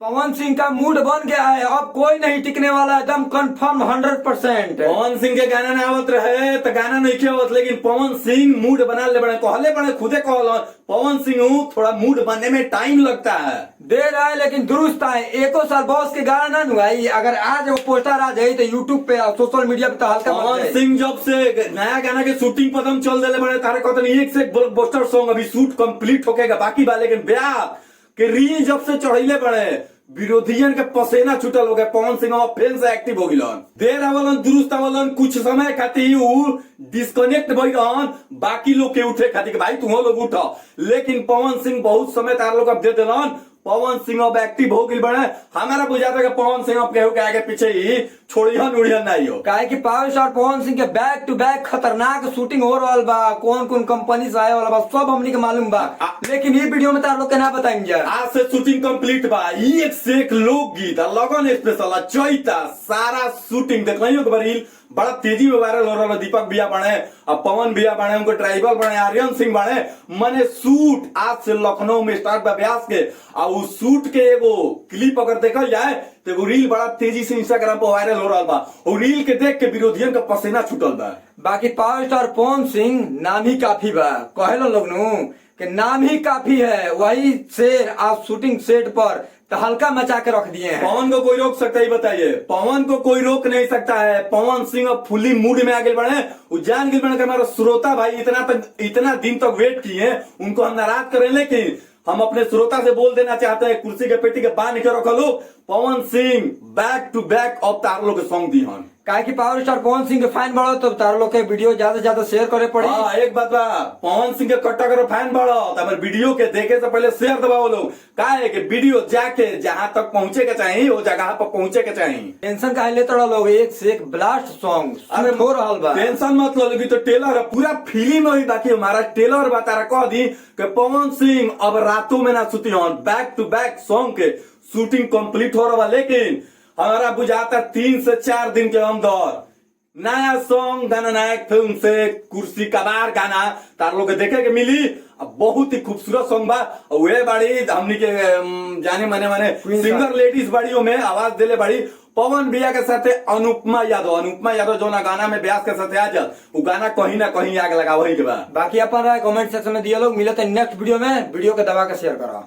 पवन सिंह का मूड बन गया है, अब कोई नहीं टिकने वाला, एकदम कंफर्म 100%। पवन सिंह के गाना ना आवत रहे तो गाना नहीं के आवत, लेकिन पवन सिंह मूड बना ले बड़े, कहले बड़े, खुदे कहल पवन सिंह हूँ, थोड़ा मूड बनने में टाइम लगता है। देर आए लेकिन दुरुस्त आए। एको साल बॉस के गाना ना नुआई, अगर आज वो पोस्टर आ जाये तो यूट्यूब पे सोशल मीडिया पे तो हल्का पवन सिंह जब से नया गाना के शूटिंग पदम चल दिले बड़े, तारे कहते एक से एक ब्लॉकबस्टर सॉन्ग अभी शूट कंप्लीट होकेगा बाकी बा, लेकिन ब्याह के रील जब से चढ़ैले बड़े विरोधियन के पसेना छूटल हो गए, पवन सिंह फिर से एक्टिव हो गिलन, देर आवलन दुरुस्त आवलन, कुछ समय खातिर डिस्कनेक्ट भइलन बाकी लोग के उठे खातिर भाई तुम लोग उठो, लेकिन पवन सिंह बहुत समय तार लोग अब दे दिलन। पवन सिंह अब एक्टिव हो गई बड़े, हमारा बुझाता है कि पवन सिंह अब केहू के आगे पीछे ही छोड़ियन उड़ियन नहीं हो, काहे कि पावर स्टार पवन सिंह के बैक टू बैक खतरनाक शूटिंग हो रहा बा, कौन कौन कंपनी से आए वाला बा सब हमनी के मालूम बा, लेकिन ये वीडियो में तार लोग के ना बताएंगे। आज से शूटिंग कंप्लीट बा, एक से एक लोकगीत, लगन स्पेशल, चैता, सारा शूटिंग देख रील बड़ा तेजी में वायरल हो रहा है। दीपक भैया बने, अब पवन भैया बने, उनको ट्राइबल बने, आर्यन सिंह बने, मने शूट आज से लखनऊ में स्टार्ट बा ब्यास के, और उस शूट के एगो क्लिप अगर देखल जाए तो एगो रील बड़ा तेजी से इंस्टाग्राम पर वायरल हो रहा बा, और रील के देख के विरोधियन का पसीना छूटल बा। बाकी पावर स्टार पवन सिंह नाम ही काफी बा, कहे लोग नु कि नाम ही काफी है, वही शेर आज शूटिंग सेट पर तो हल्का मचा के रख दिए हैं। पवन को कोई रोक सकता है बताइए? पवन को कोई रोक नहीं सकता है। पवन सिंह अब फुली मूड में आगे बढ़े, वो जान के बढ़े हमारा श्रोता भाई इतना दिन तक वेट किए, उनको हम नाराज करें, लेकिन हम अपने श्रोता से बोल देना चाहते हैं, कुर्सी के पेटी के बांध के रखो लो, Pawan Singh bank two bank अब तार लोग के सॉन्ग दी हन, काहे कि पावर स्टार पवन सिंह के फैन बढ़ो तो तार लोग के वीडियो ज्यादा से ज्यादा शेयर करे पड़ी। हाँ एक बात बा, पवन सिंह के कट्टा करो फैन बढ़ो तो हमारे वीडियो के देखे से पहले शेयर दबाओ लोग, काहे कि वीडियो जाके जहां तक पहुंचे के चाहिए वो जगह पर पहुंचे के चाहिए। टेंशन काहे लेते रहो लोग, एक से एक ब्लास्ट सॉन्ग अरे हो रहा बा, टेंशन मत लो, तो टेलर पूरा फिल्म में बाकी हमारा टेलर बा तारा कह दी कि पवन सिंह अब रातों में ना सुती हन, बैक टू बैक सॉन्ग के शूटिंग कंप्लीट हो रहा, लेकिन हमारा बुझाता 3 से 4 दिन के अंदर नया सॉन्ग जननायक फिल्म से कुर्सी कबार गाना तार लोग देखे के मिली। अब बहुत ही खूबसूरत सॉन्ग बा, वे बाड़ी हमनी के जाने माने सिंगर लेडीज बाड़ियों में आवाज दिले बाड़ी पवन भैया के साथ अनुपमा यादव जो ना गाना में ब्यास के साथ आ जा, वो गाना कहीं ना कहीं आग लगा वही के बाद। बाकी अपन राय कमेंट सेक्शन में दिए लोग, मिलते हैं नेक्स्ट वीडियो में, वीडियो के दबा के शेयर करो।